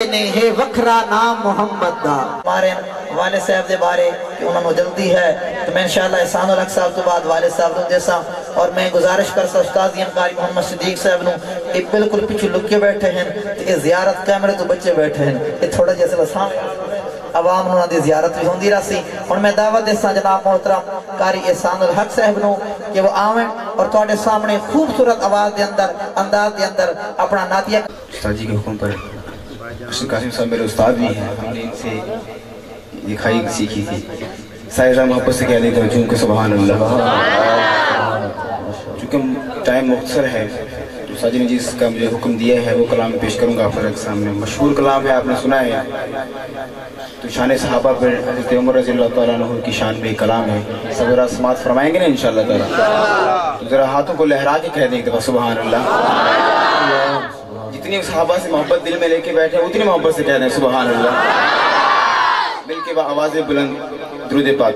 نہیں ہے وکھرا نام محمد دا ہمارے والد صاحب دے بارے کہ انہوں نے جلدی ہے تو میں انشاءاللہ احسان الحق صاحب تو بعد والد صاحب نو دیسا اور میں گزارش کرسا استاد قاری محمد صدیق صاحب نو یہ بالکل پیچھے لکے بیٹھے ہیں یہ زیارت کیمرے تو بچے بیٹھے ہیں یہ تھوڑا جیسے بسام عوام نو دی زیارت بھی ہوندی رہسی اور میں دعوت دیسا جناب محترم قاری احسان الحق صاحب نو کہ وہ آویں اور تواڈے سامنے خوبصورت آواز دے اندر انداز دے اندر اپنا نعتیہ استاد جی کے حکم پر قاسم صاحب میرے استاد بھی ہیں، ہم نے ان سے دکھائی سیکھی تھی سائرہ محبت سے کہہ دیتا ہوں چونکہ سبحان اللہ چونکہ ٹائم مختصر ہے تو استاد جی نے جس کا مجھے حکم دیا ہے وہ کلام پیش کروں گا آپ کے سامنے مشہور کلام ہے، آپ نے سنا ہے تو شان صحابہ پر حضرت عمر رضی اللہ تعالیٰ عنہ کی شان میں کلام ہے سب ذرا سماعت فرمائیں گے نا انشاءاللہ تعالیٰ تو ذرا ہاتھوں کو لہرا کے کہہ دیں کہ سبحان اللہ جتنی صحابہ سے محبت دل میں لے کے بیٹھے اتنی محبت سے کہہ دیں سبحان اللہ مل کے آواز بلند درود پاک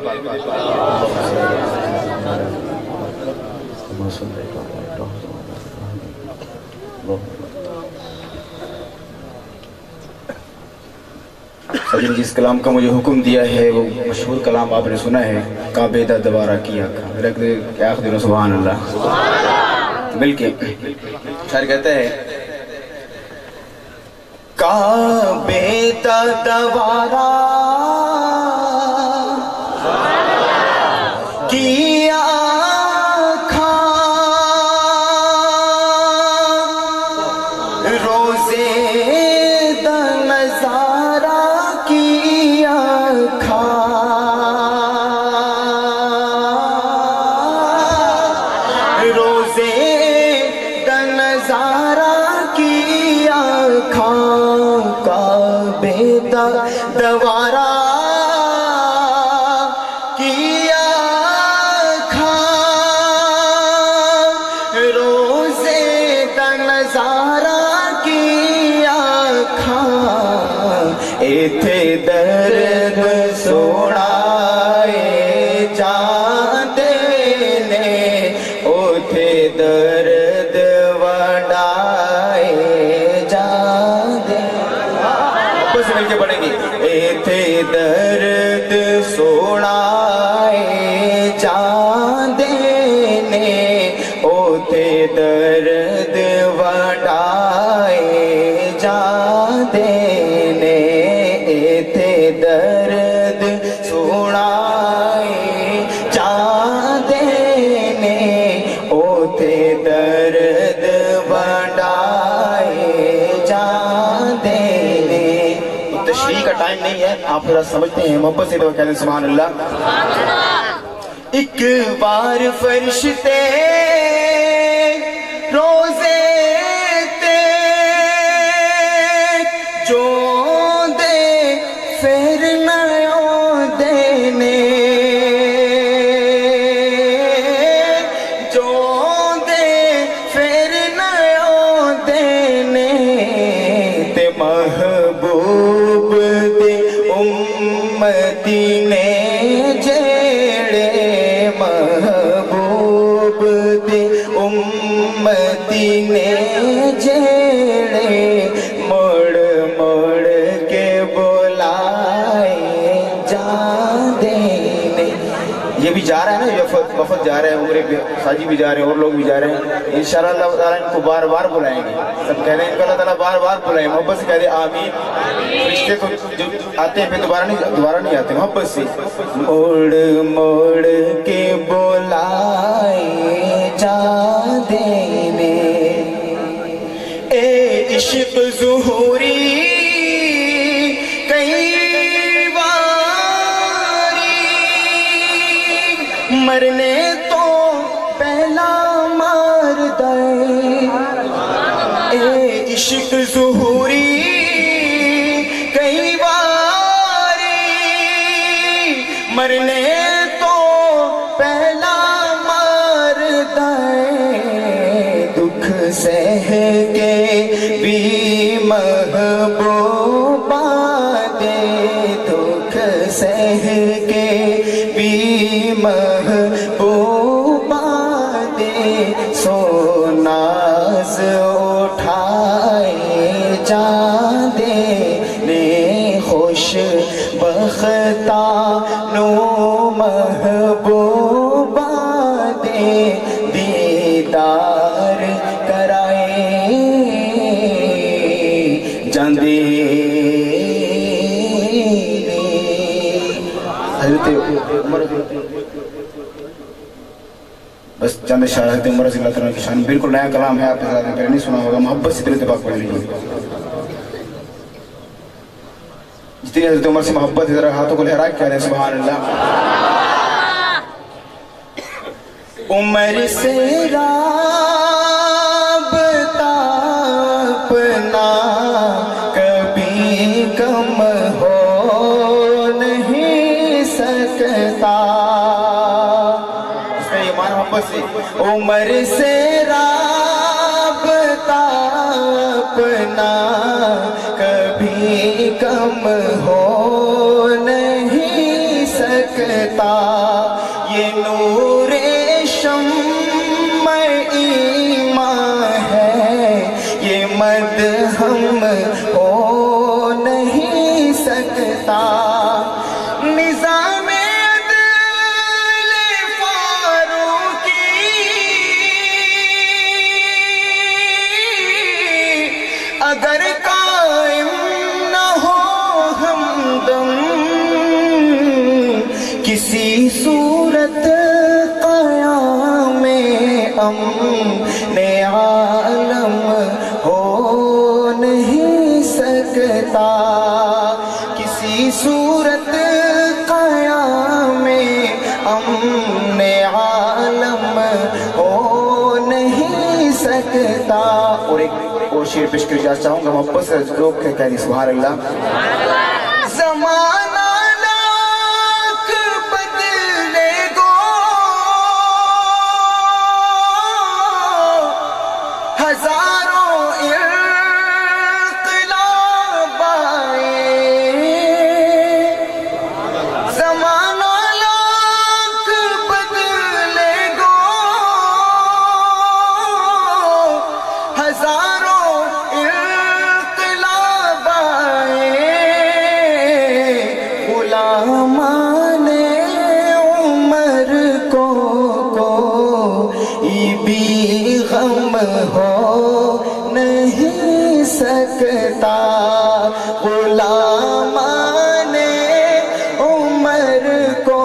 سجن جس کلام کا مجھے حکم دیا ہے وہ مشہور کلام آپ نے سنا ہے کعبہ دوبارہ کیا رکھ دے کیا دنوں سبحان اللہ مل کے شاعر کہتا ہے کعبے دوبارہ کیا کھا روزے دا نظارہ کیا کھا روزے دا نظارہ کیا کھا کعبے دوبارہ کیا کھا روزے دا نظارہ کیا کھا ایتھے درد سونا جان دینے اوتھے درد وڈائے جان دینے بس مل کے پڑھیں گے ایتھے درد سونا جان دینے اوتھے درد وڈائے جان دینے ایتھے درد سونا جان دینے اوتھے درد وڈائے جان دینے تشریح کا ٹائم نہیں ہے آپ ذرا سمجھتے ہیں محبت سے تو کہہ دیں سبحان اللہ ایک بار فرشتے روزے تے جو دے پھر نیوں دینے جو دے پھر نیوں دینے تے محبوب دے امتی نے جیڑے محبوب دے امتی نے جیڑے مڑ مڑ کے بلائے جان دینے یہ بھی جا رہا ہے نا وفد جا رہے ہیں عمرے پہ ساجی بھی جا رہے ہیں اور لوگ بھی جا رہے ہیں انشاءاللہ اللہ تعالیٰ ان کو بار بار بلائیں گے سب کہہ رہے ہیں ان کو اللہ تعالیٰ بار بار بلائیں محبت سے کہہ دیں آمین فرشتے کو جو آتے ہیں پھر دوبارہ نہیں آتے محبت سے موڑ موڑ کے بلائے جان دینے اے عشق ظہوری کئی باری مرنے تو پہلا مار دے اے عشق ظہوری کئی باری مرنے تو پہلا مار دے دکھ سہ کے بھی محبوبہ دے دکھ سہ کے بھی محبوبہ دے سونا اٹھائے جان دے بختانو محبوبہ دے دیدار کرائے جاندے حضرت عمر بس چند اشارہ حضرت عمر رضی اللہ عنہ کی شان بالکل نیا کلام ہے، آپ نے ذرا پہلے نہیں سنا ہوگا، محبت سے دل اتفاق پڑھ لیجیے. جتنی حضرت عمر سے محبت ہے ذرا ہاتھوں کو لہرا کے کہہ رہے ہیں سبحان اللہ. عمر سے رابطہ اپنا کبھی کم ہو نہیں سکتا. اس کا یہ معنی محبت سے عمر سے رابطہ اپنا کبھی کم ہو نہیں سکتا. یہ نور شمع ایمان ہے، یہ مدہم ہو نہیں سکتا. نظام عدل فاروقی اگر قائم نہ ہو ہمدم، کسی صورت قیام امن عالم ہو نہیں سکتا. کسی صورت قیام امن عالم ہو نہیں سکتا. اور ایک اور شعر پیش کر جانا چاہوں گا محبت سے لوگ کہہ دیں سبحان اللہ. زمانہ لاکھ بدلے گو، ہزاروں انقلاب آئے. زمانہ لاکھ بدلے گو، ہزاروں انقلاب آئے. غلامان عمر کو کوئی بھی غم ہو نہیں سکتا. غلامان عمر کو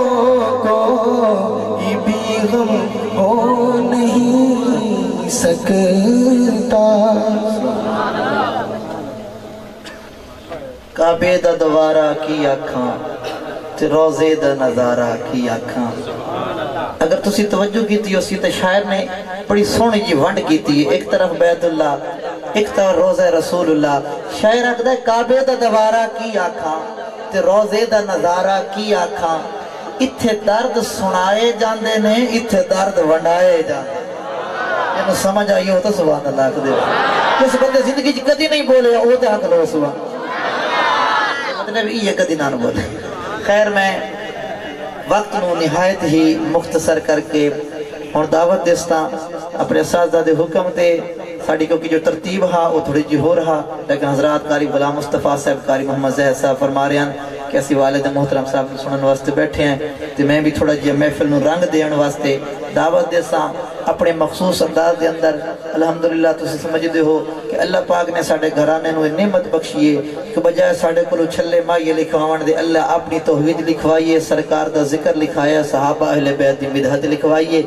کوئی بھی غم ہو نہیں سکتا. کعبے دا دوارہ کی آکھاں تے روزے دا نظارہ کی آکھاں. اگر تسی توجہ کیتی ہو سی تے شاعر نے بڑی سونی جی ونڈ کیتی ہے، ایک طرف بیت اللہ ایک طرف روزہ رسول اللہ. شاعر آکھدا ہے کعبے دا دوارہ کی آکھاں تے روزے دا نظارہ کی آکھاں. اتھے درد سنائے جاندے نے، اتھے درد ونڈائے جاندے. یہ سمجھ آئی ہو تو سبحان اللہ کر دے. جس بندے زندگی جی کدی نہیں بولے وہ تے حق لو سبحان مطلب یہ کدی نہ بولے. خیر میں وقت نو نہایت ہی مختصر کر کے اور دعوت دیستا اپنے اساتذہ دے حکم تے ساڑی کیونکہ جو ترتیب ہا وہ تھوڑی جی ہو رہا، لیکن حضرات قاری غلام مصطفیٰ صاحب قاری محمد زہر صاحب فرما رہے ہیں کہ اسی والد محترم صاحب سنن واسطے بیٹھے ہیں تو میں بھی تھوڑا جی محفل نو رنگ دین واسطے دعوت دیسا اپنے مخصوص انداز دے اندر. الحمدللہ تسی سمجھدے ہو کہ اللہ پاک نے ساڑھے گھرانے نو نعمت بخشیے کہ بجائے ساڑھے کلو چھلے مائیے لکھواؤں دے اللہ اپنی توحید لکھوائیے، سرکار دا ذکر لکھایا، صحابہ اہل بیت دی مدحت لکھوائیے.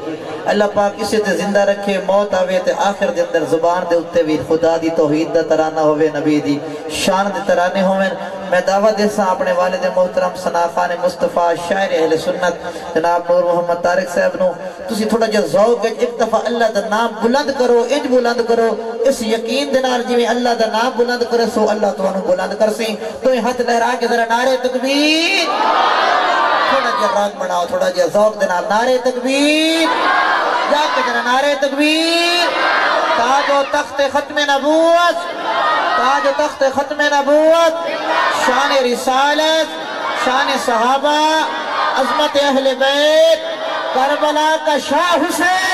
اللہ پاک اسے تے زندہ رکھے، موت آوے تے آخر دے اندر زبان دے اتے بھی خدا دی توحید دا ترانہ ہوئے، نبی دی شان دے ترانے ہوئے. میں دعوت دیسا اپنے والد محترم ثنا خان مصطفیٰ شاعر اہل سنت جناب نور محمد طارق صاحب نو تسی تھوڑا جا ذوق ایک دفعہ اللہ دا نام بلند کرو، انج بلند کرو اس یقین دنال جی میں اللہ دا نام بلند کرے سو اللہ تو انہوں بلند کر سی. تو یہ ہاتھ لہرا کے ذرا نعرے تکبیر، تھوڑا جا رنگ بناؤ، تھوڑا جا ذوق دنال نعرے تکبیر، جا کے ذرا نعرے تکبیر. تاج و تخت ختم نبوت، تاج و تخت ختم نبوت، شان رسالت، شان صحابہ، عظمت اہل بیت، کربلا کا شاہ حسین.